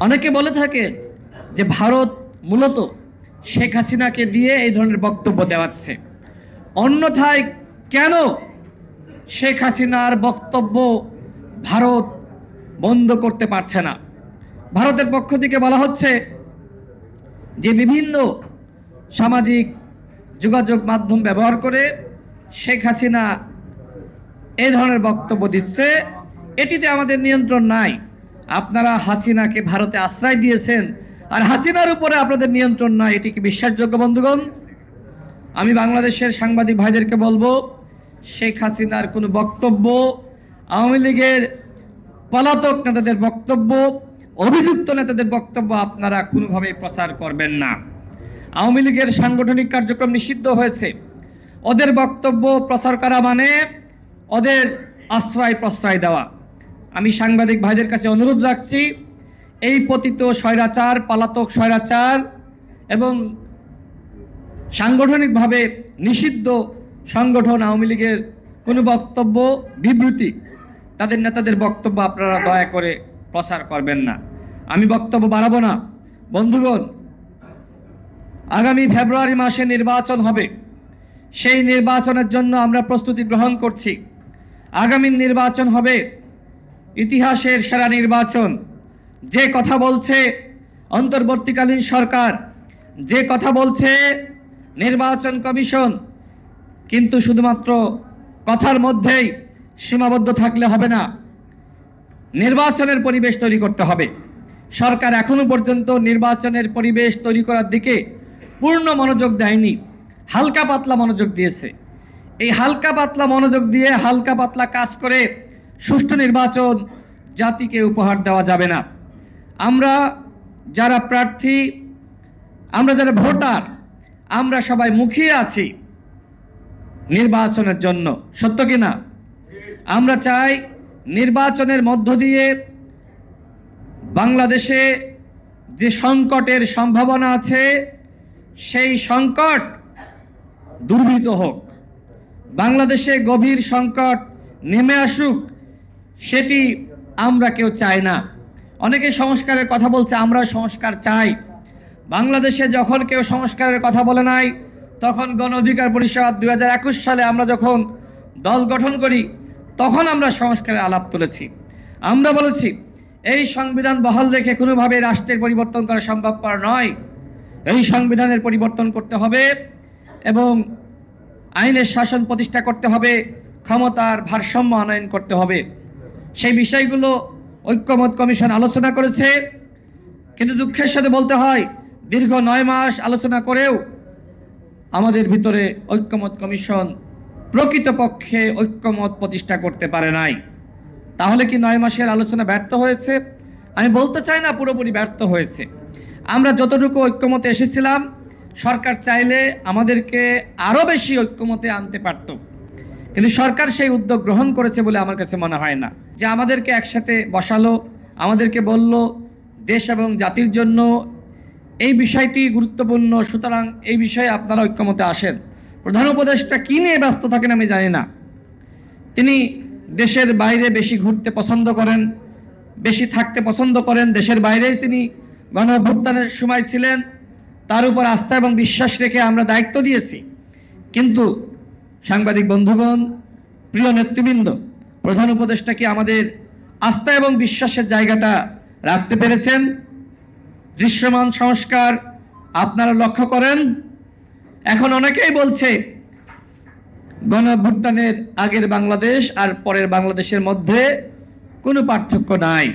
অনেকে বলে থাকে যে ভারত মূলত শেখ হাসিনাকে দিয়ে এই ধরনের বক্তব্য দেওয়াচ্ছে। অন্যথায় কেন শেখ হাসিনার বক্তব্য ভারত বন্ধ করতে পারছে না? ভারতের পক্ষ থেকে বলা হচ্ছে যে বিভিন্ন সামাজিক যোগাযোগ মাধ্যম ব্যবহার করে শেখ হাসিনা এই ধরনের বক্তব্য দিচ্ছে, এটিতে আমাদের নিয়ন্ত্রণ নাই। আপনারা হাসিনাকে ভারতে আশ্রয় দিয়েছেন আর হাসিনার উপরে আপনাদের নিয়ন্ত্রণ নাই, এটি কি বিশ্বাসযোগ্য বন্ধুগণ? আমি বাংলাদেশের সাংবাদিক ভাইদেরকে বলবো, শেখ হাসিনার কোনো বক্তব্য, আওয়ামী লীগের পলাতক নেতাদের বক্তব্য, অভিযুক্ত নেতাদের বক্তব্য আপনারা কোনোভাবেই প্রচার করবেন না। আওয়ামী লীগের সাংগঠনিক কার্যক্রম নিষিদ্ধ হয়েছে। ওদের বক্তব্য প্রচার করা মানে ওদের আশ্রয় প্রশ্রয় দেওয়া। আমি সাংবাদিক ভাইদের কাছে অনুরোধ রাখছি, এই পতিত স্বৈরাচার, পলাতক স্বৈরাচার এবং সাংগঠনিকভাবে নিষিদ্ধ সংগঠন আওয়ামী লীগের কোনো বক্তব্য, বিবৃতি, তাদের নেতাদের বক্তব্য আপনারা দয়া করে প্রচার করবেন না। আমি বক্তব্য বাড়াবো না। বন্ধুগণ, আগামী ফেব্রুয়ারি মাসে নির্বাচন হবে। সেই নির্বাচনের জন্য আমরা প্রস্তুতি গ্রহণ করছি। আগামী নির্বাচন হবে ইতিহাসের সেরা নির্বাচন। যে কথা বলছে অন্তর্বর্তীকালীন সরকার, যে কথা বলছে নির্বাচন কমিশন, কিন্তু শুধুমাত্র কথার মধ্যেই সীমাবদ্ধ থাকলে হবে না। নির্বাচনের পরিবেশ তৈরি করতে হবে। সরকার এখনো পর্যন্ত নির্বাচনের পরিবেশ তৈরি করার দিকে পূর্ণ মনোযোগ দেয়নি, হালকা পাতলা মনোযোগ দিয়েছে। এই হালকা পাতলা মনোযোগ দিয়ে হালকা পাতলা কাজ করে সুষ্ঠু নির্বাচন জাতিকে উপহার দেওয়া যাবে না। আমরা যারা প্রার্থী, আমরা যারা ভোটার, আমরা সবাই মুখিয়ে আছি নির্বাচনের জন্য, সত্য কি না? আমরা চাই নির্বাচনের মধ্য দিয়ে বাংলাদেশে যে সংকটের সম্ভাবনা আছে সেই সংকট দূরীভূত হোক, বাংলাদেশে গভীর সংকট নেমে আসুক, সেটি আমরা কেউ চাই না। অনেকে সংস্কারের কথা বলছে, আমরা সংস্কার চাই। বাংলাদেশে যখন কেউ সংস্কারের কথা বলে নাই, তখন গণ অধিকার পরিষদ 2021 সালে আমরা যখন দল গঠন করি, তখন আমরা সংস্কারের আলাপ তুলেছি। আমরা বলেছি এই সংবিধান বহাল রেখে কোনোভাবে রাষ্ট্রের পরিবর্তন করা সম্ভবপর নয়। এই সংবিধানের পরিবর্তন করতে হবে এবং আইনের শাসন প্রতিষ্ঠা করতে হবে, ক্ষমতার ভারসাম্য আনয়ন করতে হবে। সেই বিষয়গুলো ঐক্যমত কমিশন আলোচনা করেছে, কিন্তু দুঃখের সাথে বলতে হয় দীর্ঘ 9 মাস আলোচনা করেও আমাদের ভিতরে ঐক্যমত কমিশন প্রকৃতপক্ষে ঐক্যমত প্রতিষ্ঠা করতে পারে নাই। তাহলে কি 9 মাসের আলোচনা ব্যর্থ হয়েছে? আমি বলতে চাই না পুরোপুরি ব্যর্থ হয়েছে। আমরা যতটুকু ঐক্যমতে এসেছিলাম, সরকার চাইলে আমাদেরকে আরো বেশি ঐক্যমতে আনতে পারত, কিন্তু সরকার সেই উদ্যোগ গ্রহণ করেছে বলে আমার কাছে মনে হয় না। যে আমাদেরকে একসাথে বসালো, আমাদেরকে বলল দেশ এবং জাতির জন্য এই বিষয়টি গুরুত্বপূর্ণ, সুতরাং এই বিষয়ে আপনারা ঐক্যমতে আসেন। প্রধান উপদেষ্টা কি নিয়ে ব্যস্ত থাকেন আমি জানি না। তিনি দেশের বাইরে বেশি ঘুরতে পছন্দ করেন, বেশি থাকতে পছন্দ করেন। দেশের বাইরেই তিনি গণ অভ্যুত্থানের সময় ছিলেন, তার উপর আস্থা এবং বিশ্বাস রেখে আমরা দায়িত্ব দিয়েছি। কিন্তু সাংবাদিক বন্ধুগণ, প্রিয় নেতৃবৃন্দ, প্রধান উপদেষ্টা কি আমাদের আস্থা এবং বিশ্বাসের জায়গাটা রাখতে পেরেছেন? দৃশ্যমান সংস্কার আপনারা লক্ষ্য করেন, এখন অনেকেই বলছে গণ অভ্যুত্থানের আগের বাংলাদেশ আর পরের বাংলাদেশের মধ্যে কোনো পার্থক্য নাই।